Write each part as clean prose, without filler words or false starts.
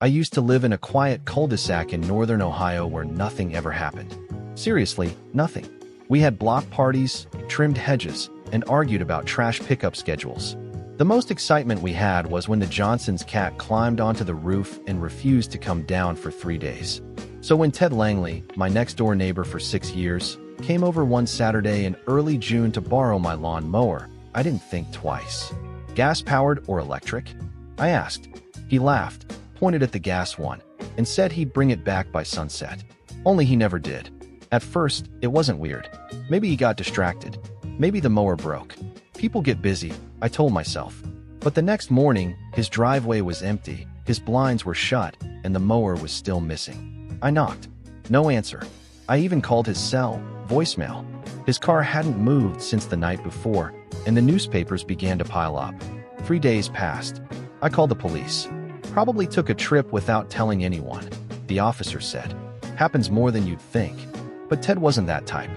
I used to live in a quiet cul-de-sac in northern Ohio where nothing ever happened. Seriously, nothing. We had block parties, trimmed hedges, and argued about trash pickup schedules. The most excitement we had was when the Johnson's cat climbed onto the roof and refused to come down for 3 days. So when Ted Langley, my next-door neighbor for 6 years, came over one Saturday in early June to borrow my lawn mower, I didn't think twice. Gas-powered or electric? I asked. He laughed, pointed at the gas one, and said he'd bring it back by sunset. Only he never did. At first, it wasn't weird. Maybe he got distracted. Maybe the mower broke. People get busy, I told myself. But the next morning, his driveway was empty, his blinds were shut, and the mower was still missing. I knocked. No answer. I even called his cell, voicemail. His car hadn't moved since the night before, and the newspapers began to pile up. 3 days passed. I called the police. Probably took a trip without telling anyone, the officer said. Happens more than you'd think. But Ted wasn't that type.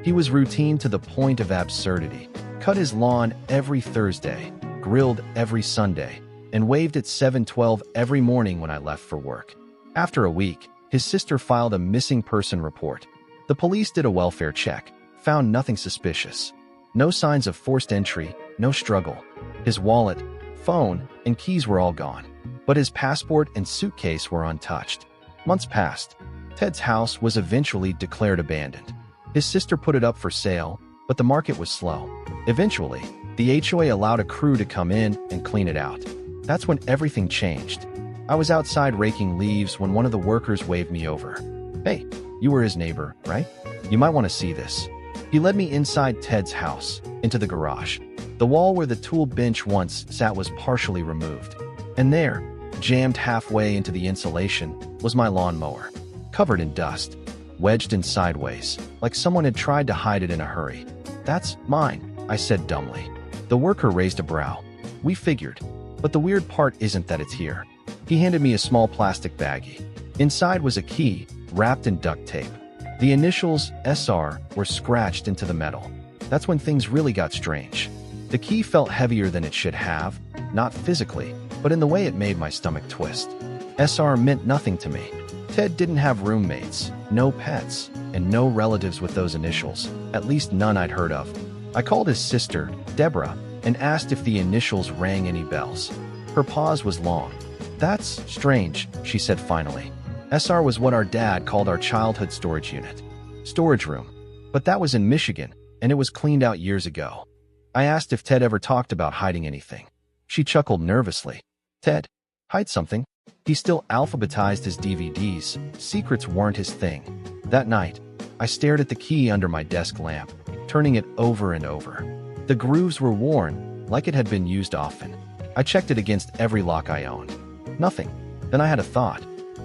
He was routine to the point of absurdity. Cut his lawn every Thursday, grilled every Sunday, and waved at 7:12 every morning when I left for work. After a week, his sister filed a missing person report. The police did a welfare check, found nothing suspicious. No signs of forced entry, no struggle. His wallet, phone, and keys were all gone. But his passport and suitcase were untouched. Months passed. Ted's house was eventually declared abandoned. His sister put it up for sale, but the market was slow. Eventually, the HOA allowed a crew to come in and clean it out. That's when everything changed. I was outside raking leaves when one of the workers waved me over. Hey, you were his neighbor, right? You might want to see this. He led me inside Ted's house, into the garage. The wall where the tool bench once sat was partially removed. And there, jammed halfway into the insulation, was my lawnmower, covered in dust, wedged in sideways, like someone had tried to hide it in a hurry. That's mine, I said dumbly. The worker raised a brow. We figured. But the weird part isn't that it's here. He handed me a small plastic baggie. Inside was a key, wrapped in duct tape. The initials SR were scratched into the metal. That's when things really got strange. The key felt heavier than it should have, not physically, but in the way it made my stomach twist. SR meant nothing to me. Ted didn't have roommates, no pets, and no relatives with those initials, at least none I'd heard of. I called his sister, Deborah, and asked if the initials rang any bells. Her pause was long. That's strange, she said finally. SR was what our dad called our childhood storage unit. Storage room. But that was in Michigan, and it was cleaned out years ago. I asked if Ted ever talked about hiding anything. She chuckled nervously. Ted? Hide something? He still alphabetized his DVDs. Secrets weren't his thing. That night, I stared at the key under my desk lamp, turning it over and over. The grooves were worn, like it had been used often. I checked it against every lock I owned. Nothing. Then I had a thought.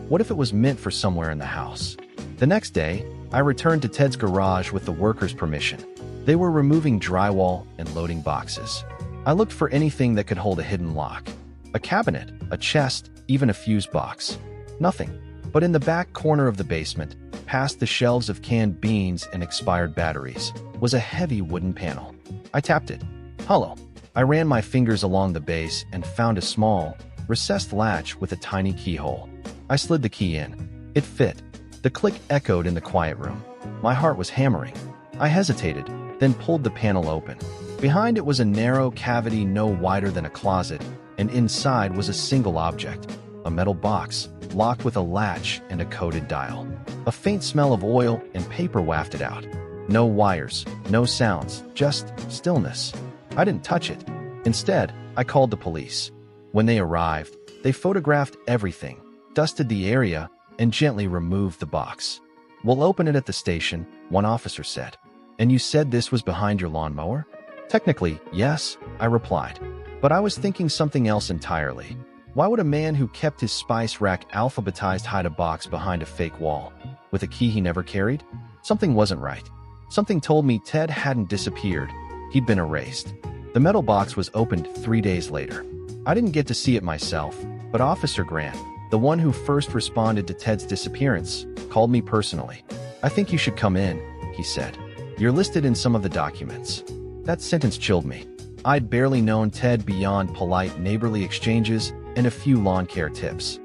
What if it was meant for somewhere in the house? The next day, I returned to Ted's garage with the workers' permission. They were removing drywall and loading boxes. I looked for anything that could hold a hidden lock. A cabinet, a chest, even a fuse box. Nothing. But in the back corner of the basement, past the shelves of canned beans and expired batteries, was a heavy wooden panel. I tapped it. Hollow. I ran my fingers along the base and found a small, recessed latch with a tiny keyhole. I slid the key in. It fit. The click echoed in the quiet room. My heart was hammering. I hesitated, then pulled the panel open. Behind it was a narrow cavity no wider than a closet, and inside was a single object, a metal box, locked with a latch and a coded dial. A faint smell of oil and paper wafted out. No wires, no sounds, just stillness. I didn't touch it. Instead, I called the police. When they arrived, they photographed everything, dusted the area, and gently removed the box. We'll open it at the station, one officer said. And you said this was behind your lawnmower? Technically, yes, I replied. But I was thinking something else entirely. Why would a man who kept his spice rack alphabetized hide a box behind a fake wall? With a key he never carried? Something wasn't right. Something told me Ted hadn't disappeared. He'd been erased. The metal box was opened 3 days later. I didn't get to see it myself, but Officer Grant, the one who first responded to Ted's disappearance, called me personally. I think you should come in, he said. You're listed in some of the documents. That sentence chilled me. I'd barely known Ted beyond polite neighborly exchanges and a few lawn care tips.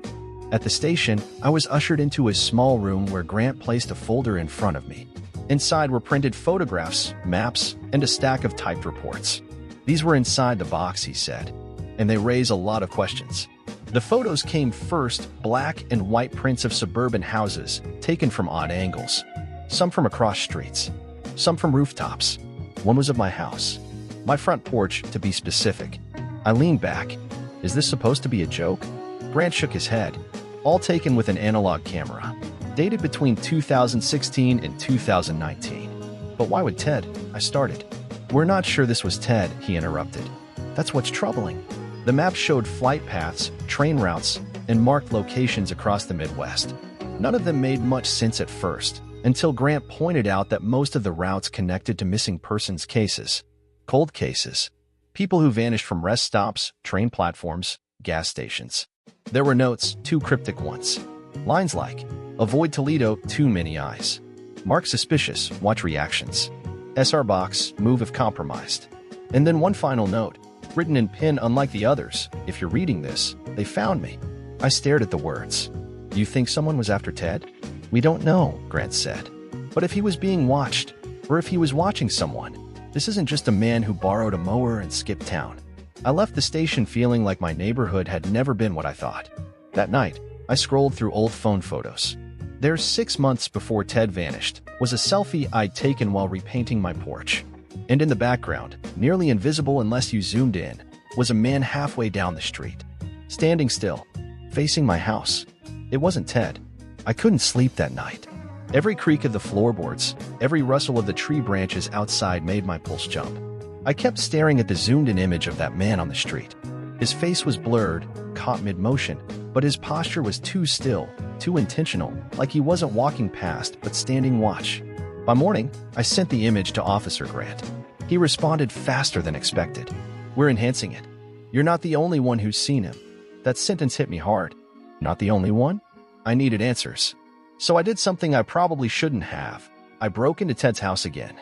At the station, I was ushered into a small room where Grant placed a folder in front of me. Inside were printed photographs, maps, and a stack of typed reports. These were inside the box, he said, and they raise a lot of questions. The photos came first, black and white prints of suburban houses, taken from odd angles. Some from across streets, some from rooftops. One was of my house. My front porch, to be specific. I leaned back. Is this supposed to be a joke? Grant shook his head. All taken with an analog camera. Dated between 2016 and 2019. But why would Ted? I started. We're not sure this was Ted, he interrupted. That's what's troubling. The map showed flight paths, train routes, and marked locations across the Midwest. None of them made much sense at first, until Grant pointed out that most of the routes connected to missing persons cases. Cold cases. People who vanished from rest stops, train platforms, gas stations. There were notes, 2 cryptic ones. Lines like, "Avoid Toledo, too many eyes. Mark suspicious, watch reactions. SR box, move if compromised." And then one final note, written in pen unlike the others. "If you're reading this, they found me." I stared at the words. "You think someone was after Ted?" "We don't know," Grant said. "But if he was being watched, or if he was watching someone, this isn't just a man who borrowed a mower and skipped town." I left the station feeling like my neighborhood had never been what I thought. That night, I scrolled through old phone photos. There, 6 months before Ted vanished, was a selfie I'd taken while repainting my porch. And in the background, nearly invisible unless you zoomed in, was a man halfway down the street. Standing still, facing my house. It wasn't Ted. I couldn't sleep that night. Every creak of the floorboards, every rustle of the tree branches outside made my pulse jump. I kept staring at the zoomed-in image of that man on the street. His face was blurred, caught mid-motion, but his posture was too still, too intentional, like he wasn't walking past but standing watch. By morning, I sent the image to Officer Grant. He responded faster than expected. "We're enhancing it. You're not the only one who's seen him." That sentence hit me hard. Not the only one? I needed answers. So I did something I probably shouldn't have. I broke into Ted's house again.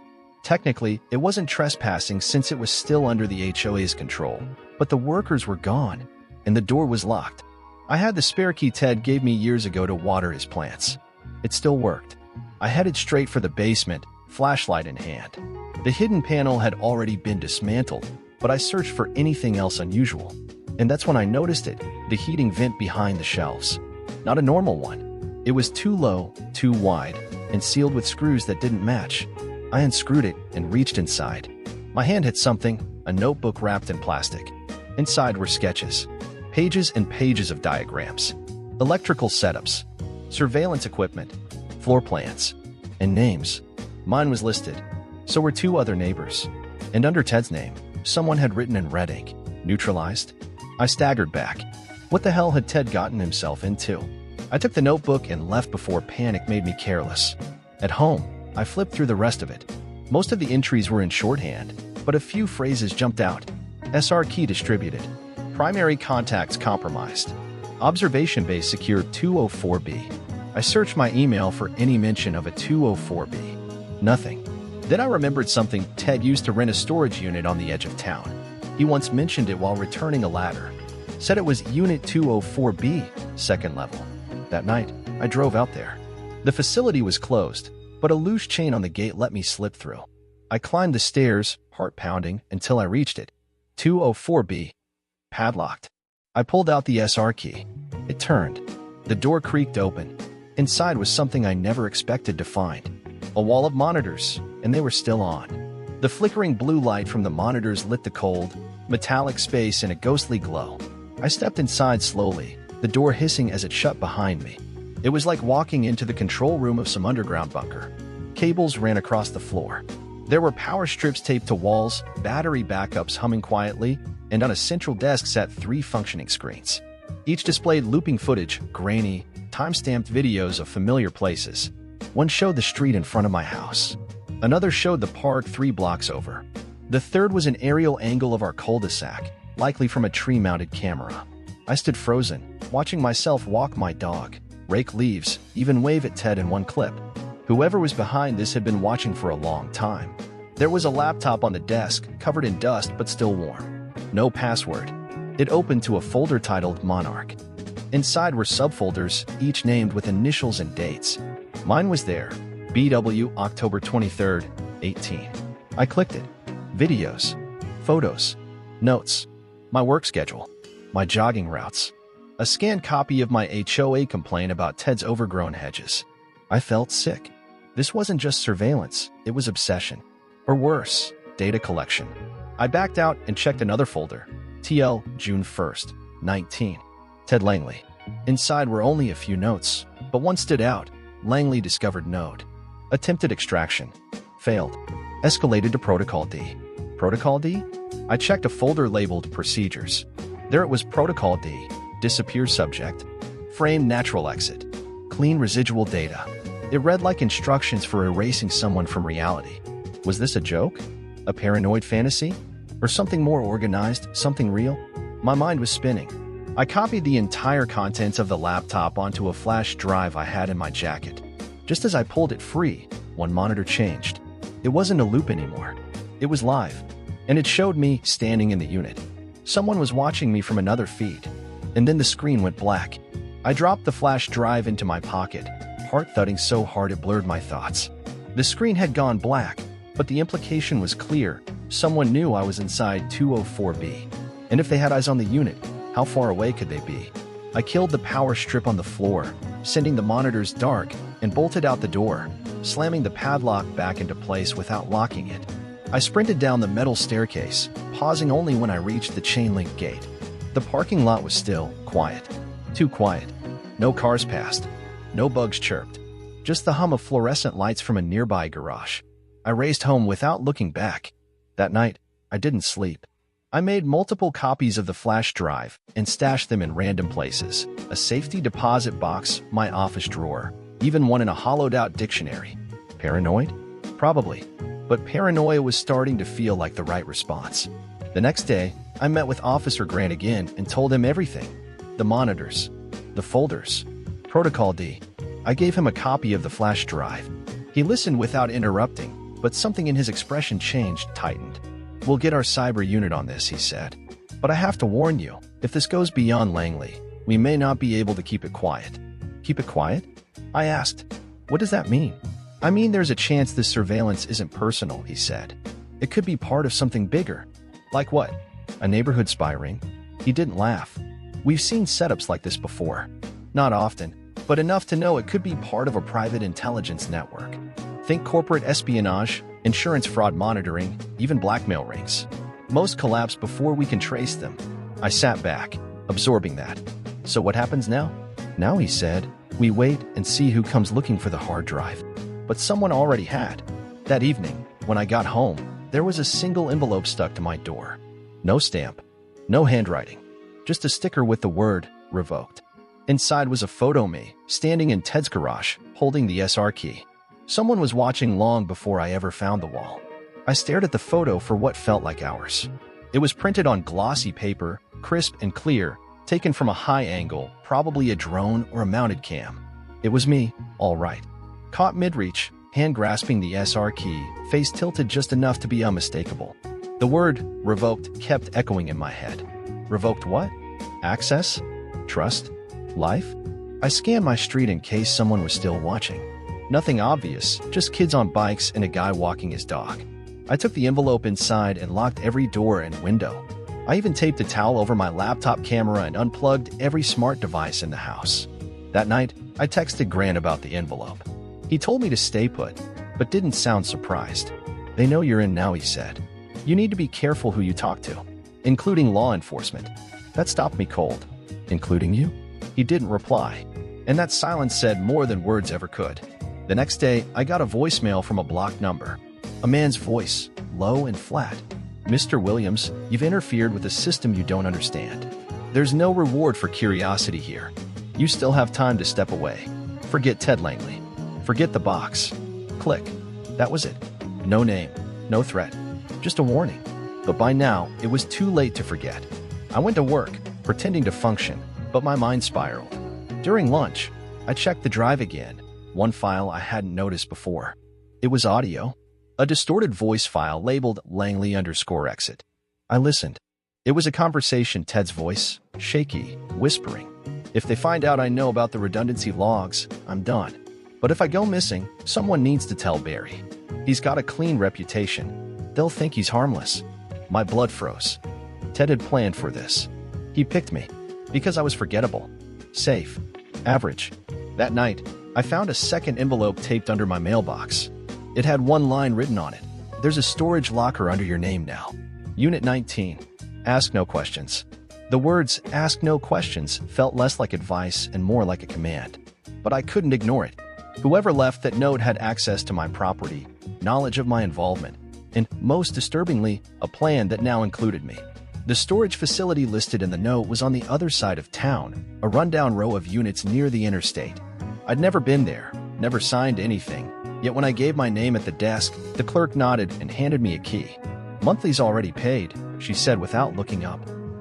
Technically, it wasn't trespassing since it was still under the HOA's control, but the workers were gone, and the door was locked. I had the spare key Ted gave me years ago to water his plants. It still worked. I headed straight for the basement, flashlight in hand. The hidden panel had already been dismantled, but I searched for anything else unusual. And that's when I noticed it, the heating vent behind the shelves. Not a normal one. It was too low, too wide, and sealed with screws that didn't match. I unscrewed it and reached inside. My hand hit something, a notebook wrapped in plastic. Inside were sketches, pages and pages of diagrams, electrical setups, surveillance equipment, floor plans, and names. Mine was listed. So were 2 other neighbors. And under Ted's name, someone had written in red ink, "Neutralized." I staggered back. What the hell had Ted gotten himself into? I took the notebook and left before panic made me careless. At home, I flipped through the rest of it. Most of the entries were in shorthand, but a few phrases jumped out. SR key distributed. Primary contacts compromised. Observation base secured 204B. I searched my email for any mention of a 204B. Nothing. Then I remembered something. Ted used to rent a storage unit on the edge of town. He once mentioned it while returning a ladder. Said it was Unit 204B, second level. That night, I drove out there. The facility was closed, but a loose chain on the gate let me slip through. I climbed the stairs, heart pounding, until I reached it. 204B. Padlocked. I pulled out the SR key. It turned. The door creaked open. Inside was something I never expected to find. A wall of monitors, and they were still on. The flickering blue light from the monitors lit the cold, metallic space in a ghostly glow. I stepped inside slowly, the door hissing as it shut behind me. It was like walking into the control room of some underground bunker. Cables ran across the floor. There were power strips taped to walls, battery backups humming quietly, and on a central desk sat 3 functioning screens. Each displayed looping footage, grainy, time-stamped videos of familiar places. One showed the street in front of my house. Another showed the park 3 blocks over. The third was an aerial angle of our cul-de-sac, likely from a tree-mounted camera. I stood frozen, watching myself walk my dog, rake leaves, even wave at Ted in one clip. Whoever was behind this had been watching for a long time. There was a laptop on the desk, covered in dust but still warm. No password. It opened to a folder titled Monarch. Inside were subfolders, each named with initials and dates. Mine was there, BW October 23rd, 18. I clicked it. Videos, photos, notes, my work schedule, my jogging routes, a scanned copy of my HOA complaint about Ted's overgrown hedges. I felt sick. This wasn't just surveillance, it was obsession. Or worse, data collection. I backed out and checked another folder. TL, June 1st, 19. Ted Langley. Inside were only a few notes, but one stood out. Langley discovered node. Attempted extraction. Failed. Escalated to Protocol D. Protocol D? I checked a folder labeled Procedures. There it was, Protocol D. Disappear subject. Frame natural exit. Clean residual data. It read like instructions for erasing someone from reality. Was this a joke? A paranoid fantasy? Or something more organized, something real? My mind was spinning. I copied the entire contents of the laptop onto a flash drive I had in my jacket. Just as I pulled it free, one monitor changed. It wasn't a loop anymore. It was live, and it showed me standing in the unit. Someone was watching me from another feed, and then the screen went black. I dropped the flash drive into my pocket, heart thudding so hard it blurred my thoughts. The screen had gone black, but the implication was clear. Someone knew I was inside 204B. And if they had eyes on the unit, how far away could they be? I killed the power strip on the floor, sending the monitors dark, and bolted out the door, slamming the padlock back into place without locking it. I sprinted down the metal staircase, pausing only when I reached the chain-link gate. The parking lot was still quiet. Too quiet. No cars passed. No bugs chirped. Just the hum of fluorescent lights from a nearby garage. I raced home without looking back. That night, I didn't sleep. I made multiple copies of the flash drive and stashed them in random places. A safety deposit box, my office drawer, even one in a hollowed-out dictionary. Paranoid? Probably. But paranoia was starting to feel like the right response. The next day, I met with Officer Grant again and told him everything. The monitors. The folders. Protocol D. I gave him a copy of the flash drive. He listened without interrupting, but something in his expression changed, tightened. "We'll get our cyber unit on this," he said. "But I have to warn you, if this goes beyond Langley, we may not be able to keep it quiet." "Keep it quiet?" I asked. "What does that mean?" "I mean, there's a chance this surveillance isn't personal," he said. "It could be part of something bigger." "Like what? A neighborhood spy ring?" He didn't laugh. "We've seen setups like this before. Not often, but enough to know it could be part of a private intelligence network. Think corporate espionage, insurance fraud monitoring, even blackmail rings. Most collapse before we can trace them." I sat back, absorbing that. "So what happens now?" "Now," he said, "we wait and see who comes looking for the hard drive." But someone already had. That evening, when I got home, there was a single envelope stuck to my door. No stamp, no handwriting, just a sticker with the word, "Revoked." Inside was a photo of me, standing in Ted's garage, holding the SR key. Someone was watching long before I ever found the wall. I stared at the photo for what felt like hours. It was printed on glossy paper, crisp and clear, taken from a high angle, probably a drone or a mounted cam. It was me, all right. Caught mid-reach, hand grasping the SR key, face tilted just enough to be unmistakable. The word, "revoked," kept echoing in my head. Revoked what? Access? Trust? Life? I scanned my street in case someone was still watching. Nothing obvious, just kids on bikes and a guy walking his dog. I took the envelope inside and locked every door and window. I even taped a towel over my laptop camera and unplugged every smart device in the house. That night, I texted Grant about the envelope. He told me to stay put, but didn't sound surprised. "They know you're in now," he said. "You need to be careful who you talk to, including law enforcement." That stopped me cold. "Including you?" He didn't reply, and that silence said more than words ever could. The next day, I got a voicemail from a blocked number. A man's voice, low and flat. "Mr. Williams, you've interfered with a system you don't understand. There's no reward for curiosity here. You still have time to step away. Forget Ted Langley. Forget the box." Click. That was it. No name, no threat, just a warning. But by now, it was too late to forget. I went to work, pretending to function, but my mind spiraled. During lunch, I checked the drive again. One file I hadn't noticed before. It was audio. A distorted voice file labeled Langley_exit. I listened. It was a conversation, Ted's voice, shaky, whispering. If they find out I know about the redundancy logs, I'm done. But if I go missing, someone needs to tell Barry. He's got a clean reputation. They'll think he's harmless. My blood froze. Ted had planned for this. He picked me because I was forgettable, safe, average. That night, I found a second envelope taped under my mailbox. It had one line written on it. There's a storage locker under your name now. Unit 19. Ask no questions. The words "ask no questions" felt less like advice and more like a command. But I couldn't ignore it. Whoever left that note had access to my property, knowledge of my involvement, and, most disturbingly, a plan that now included me. The storage facility listed in the note was on the other side of town, a rundown row of units near the interstate. I'd never been there, never signed anything, yet when I gave my name at the desk, the clerk nodded and handed me a key. "Monthly's already paid," she said without looking up.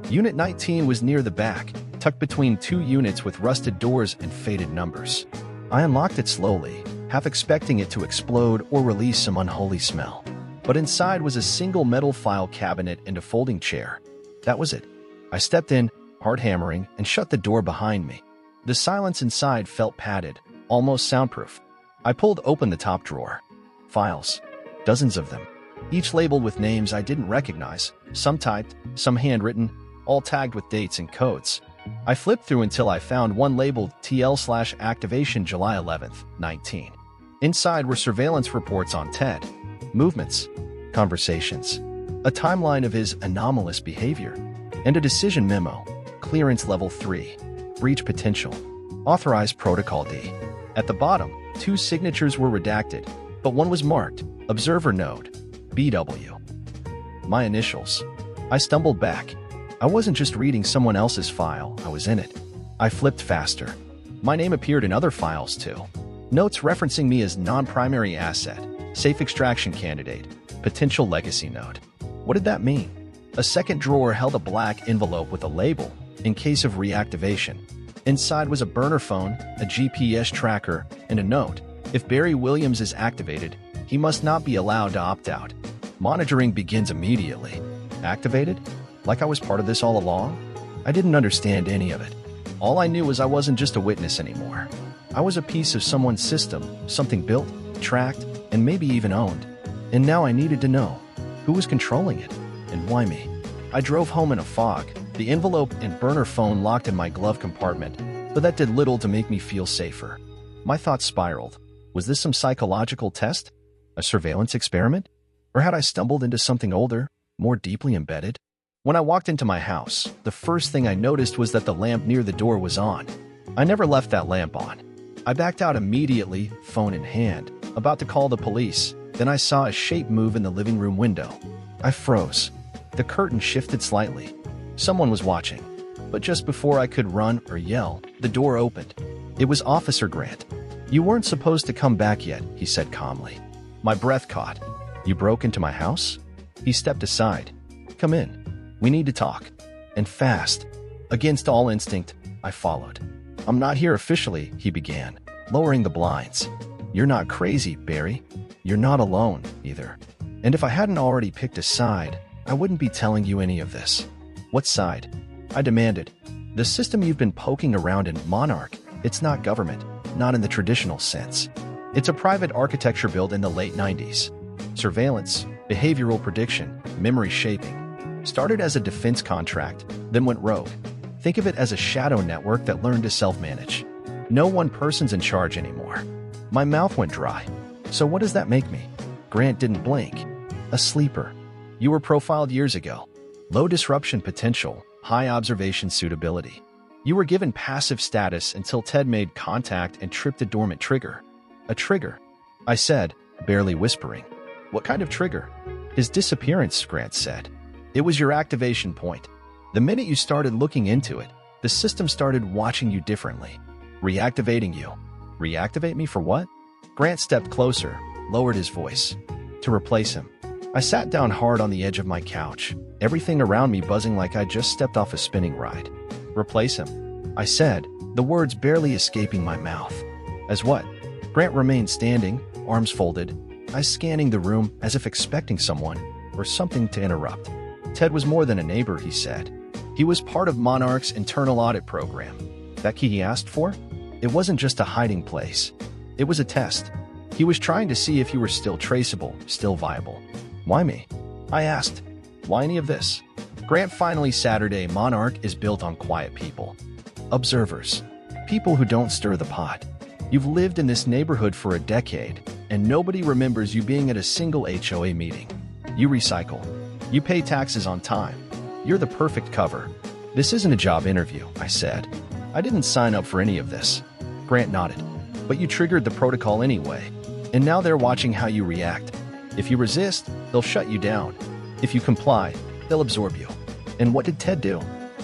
Unit 19 was near the back, tucked between two units with rusted doors and faded numbers. I unlocked it slowly, half expecting it to explode or release some unholy smell. But inside was a single metal file cabinet and a folding chair. That was it. I stepped in, hard hammering, and shut the door behind me. The silence inside felt padded, almost soundproof. I pulled open the top drawer. Files. Dozens of them. Each labeled with names I didn't recognize, some typed, some handwritten, all tagged with dates and codes. I flipped through until I found one labeled TL/activation July 11th, 19. Inside were surveillance reports on Ted, movements, conversations, a timeline of his anomalous behavior, and a decision memo, clearance level 3, breach potential, authorized protocol D. At the bottom, two signatures were redacted, but one was marked, observer node, BW. My initials. I stumbled back. I wasn't just reading someone else's file, I was in it. I flipped faster. My name appeared in other files too. Notes referencing me as non-primary asset, safe extraction candidate, potential legacy node. What did that mean? A second drawer held a black envelope with a label, in case of reactivation. Inside was a burner phone, a GPS tracker, and a note. If Barry Williams is activated, he must not be allowed to opt out. Monitoring begins immediately. Activated? Like I was part of this all along? I didn't understand any of it. All I knew was I wasn't just a witness anymore. I was a piece of someone's system, something built, tracked, and maybe even owned. And now I needed to know who was controlling it, and why me. I drove home in a fog, the envelope and burner phone locked in my glove compartment, but that did little to make me feel safer. My thoughts spiraled. Was this some psychological test? A surveillance experiment? Or had I stumbled into something older, more deeply embedded? When I walked into my house, the first thing I noticed was that the lamp near the door was on. I never left that lamp on. I backed out immediately, phone in hand, about to call the police. Then I saw a shape move in the living room window. I froze. The curtain shifted slightly. Someone was watching. But just before I could run or yell, the door opened. It was Officer Grant. "You weren't supposed to come back yet," he said calmly. My breath caught. "You broke into my house?" He stepped aside. "Come in. We need to talk." And fast. Against all instinct, I followed. "I'm not here officially," he began, lowering the blinds. "You're not crazy, Barry. You're not alone, either. And if I hadn't already picked a side, I wouldn't be telling you any of this." "What side?" I demanded. "The system you've been poking around in, Monarch. It's not government, not in the traditional sense. It's a private architecture built in the late 90s. Surveillance, behavioral prediction, memory shaping. Started as a defense contract, then went rogue. Think of it as a shadow network that learned to self-manage. No one person's in charge anymore." My mouth went dry. "So what does that make me?" Grant didn't blink. "A sleeper. You were profiled years ago. Low disruption potential, high observation suitability. You were given passive status until Ted made contact and tripped a dormant trigger." "A trigger?" I said, barely whispering. "What kind of trigger?" "His disappearance," Grant said. "It was your activation point. The minute you started looking into it, the system started watching you differently. Reactivating you." "Reactivate me for what?" Grant stepped closer, lowered his voice. "To replace him." I sat down hard on the edge of my couch, everything around me buzzing like I'd just stepped off a spinning ride. "Replace him," I said, the words barely escaping my mouth. "As what?" Grant remained standing, arms folded, eyes scanning the room as if expecting someone or something to interrupt. "Ted was more than a neighbor," he said. "He was part of Monarch's internal audit program. That key he asked for? It wasn't just a hiding place. It was a test. He was trying to see if you were still traceable, still viable. Why me? I asked. Why any of this? Grant, finally, Saturday, Monarch is built on quiet people. Observers. People who don't stir the pot. You've lived in this neighborhood for a decade, and nobody remembers you being at a single HOA meeting. You recycle. You pay taxes on time. You're the perfect cover. This isn't a job interview, I said. I didn't sign up for any of this. Grant nodded. But you triggered the protocol anyway. And now they're watching how you react. If you resist, they'll shut you down. If you comply, they'll absorb you. And what did Ted do?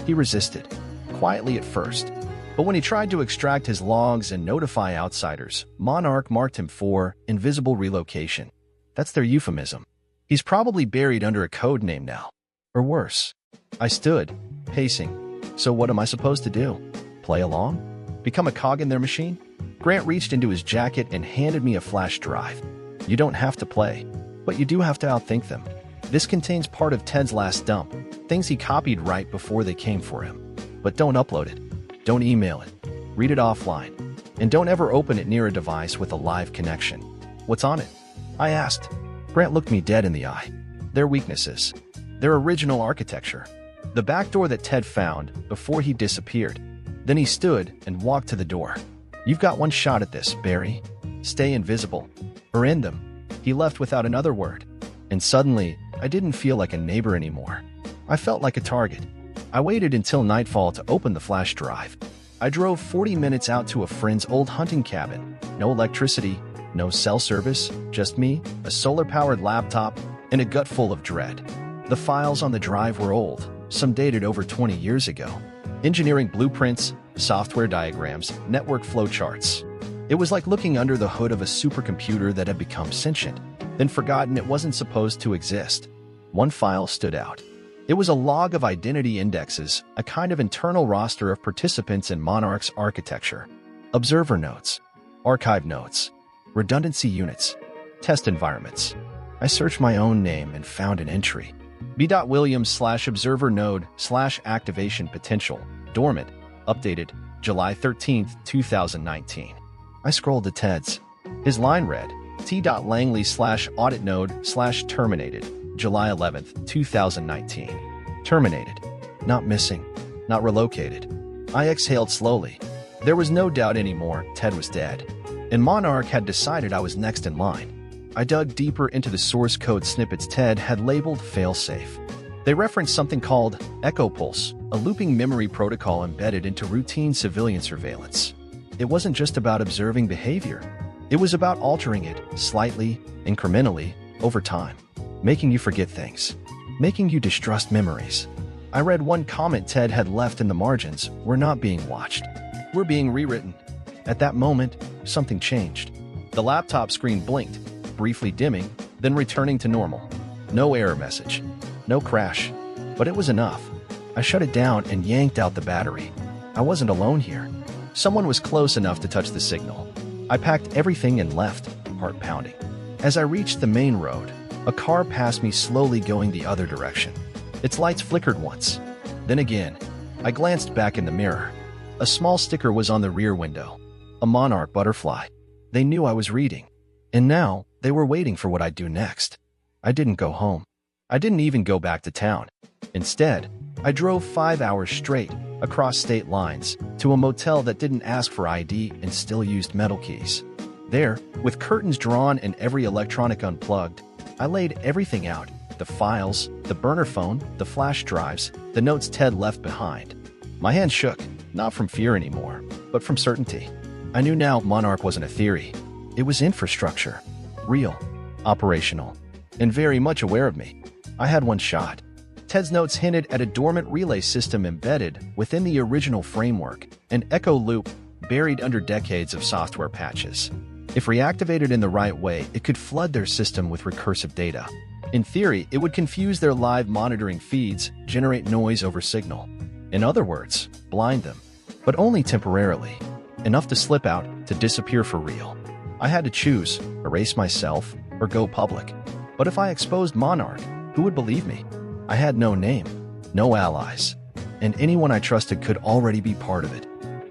He resisted. Quietly at first. But when he tried to extract his logs and notify outsiders, Monarch marked him for invisible relocation. That's their euphemism. He's probably buried under a code name now. Or worse. I stood, pacing. So what am I supposed to do? Play along? Become a cog in their machine? Grant reached into his jacket and handed me a flash drive. You don't have to play, but you do have to outthink them. This contains part of Ted's last dump, things he copied right before they came for him. But don't upload it. Don't email it. Read it offline. And don't ever open it near a device with a live connection. What's on it? I asked. Grant looked me dead in the eye. Their weaknesses. Their original architecture. The back door that Ted found before he disappeared. Then he stood and walked to the door. You've got one shot at this, Barry. Stay invisible. Or end them. He left without another word. And suddenly, I didn't feel like a neighbor anymore. I felt like a target. I waited until nightfall to open the flash drive. I drove 40 minutes out to a friend's old hunting cabin. No electricity, no cell service, just me, a solar-powered laptop, and a gut full of dread. The files on the drive were old, some dated over 20 years ago. Engineering blueprints, software diagrams, network flowcharts. It was like looking under the hood of a supercomputer that had become sentient, then forgotten it wasn't supposed to exist. One file stood out. It was a log of identity indexes, a kind of internal roster of participants in Monarch's architecture. Observer notes, archive notes, redundancy units, test environments. I searched my own name and found an entry. B.Williams/observer node/activation potential, dormant, updated, July 13, 2019. I scrolled to Ted's. His line read, T.Langley/audit node/terminated, July 11, 2019. Terminated. Not missing. Not relocated. I exhaled slowly. There was no doubt anymore Ted was dead. And Monarch had decided I was next in line. I dug deeper into the source code snippets Ted had labeled failsafe. They referenced something called Echo Pulse, a looping memory protocol embedded into routine civilian surveillance. It wasn't just about observing behavior. It was about altering it slightly, incrementally, over time, making you forget things, making you distrust memories. I read one comment Ted had left in the margins: "We're not being watched. We're being rewritten." At that moment, something changed. The laptop screen blinked, briefly dimming, then returning to normal. No error message. No crash. But it was enough. I shut it down and yanked out the battery. I wasn't alone here. Someone was close enough to touch the signal. I packed everything and left, heart pounding. As I reached the main road, a car passed me slowly going the other direction. Its lights flickered once. Then again, I glanced back in the mirror. A small sticker was on the rear window. A monarch butterfly. They knew I was reading. And now, they were waiting for what I'd do next. I didn't go home. I didn't even go back to town. Instead, I drove 5 hours straight, across state lines, to a motel that didn't ask for ID and still used metal keys. There, with curtains drawn and every electronic unplugged, I laid everything out: the files, the burner phone, the flash drives, the notes Ted left behind. My hands shook, not from fear anymore, but from certainty. I knew now Monarch wasn't a theory. It was infrastructure. Real. Operational. And very much aware of me. I had one shot. Ted's notes hinted at a dormant relay system embedded within the original framework, an echo loop buried under decades of software patches. If reactivated in the right way, it could flood their system with recursive data. In theory, it would confuse their live monitoring feeds, generate noise over signal. In other words, blind them. But only temporarily. Enough to slip out, to disappear for real. I had to choose, erase myself, or go public. But if I exposed Monarch, who would believe me? I had no name, no allies, and anyone I trusted could already be part of it.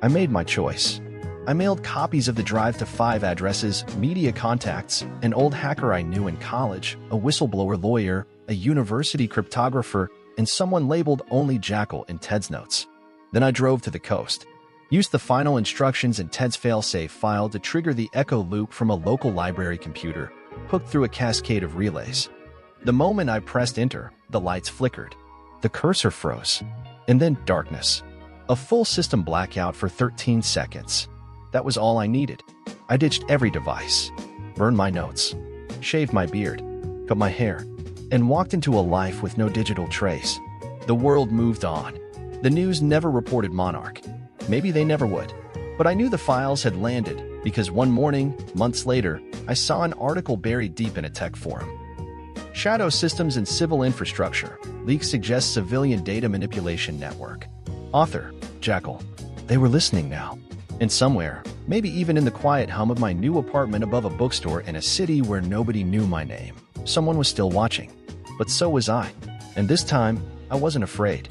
I made my choice. I mailed copies of the Drive to 5 addresses, media contacts, an old hacker I knew in college, a whistleblower lawyer, a university cryptographer, and someone labeled only Jackal in Ted's notes. Then I drove to the coast, used the final instructions in Ted's failsafe file to trigger the echo loop from a local library computer, hooked through a cascade of relays. The moment I pressed enter, the lights flickered. The cursor froze. And then darkness. A full system blackout for 13 seconds. That was all I needed. I ditched every device, burned my notes, shaved my beard, cut my hair, and walked into a life with no digital trace. The world moved on. The news never reported Monarch. Maybe they never would. But I knew the files had landed because one morning, months later, I saw an article buried deep in a tech forum. Shadow Systems and Civil Infrastructure. Leaks suggest civilian data manipulation network. Author, Jackal. They were listening now. And somewhere, maybe even in the quiet hum of my new apartment above a bookstore in a city where nobody knew my name, someone was still watching. But so was I. And this time, I wasn't afraid.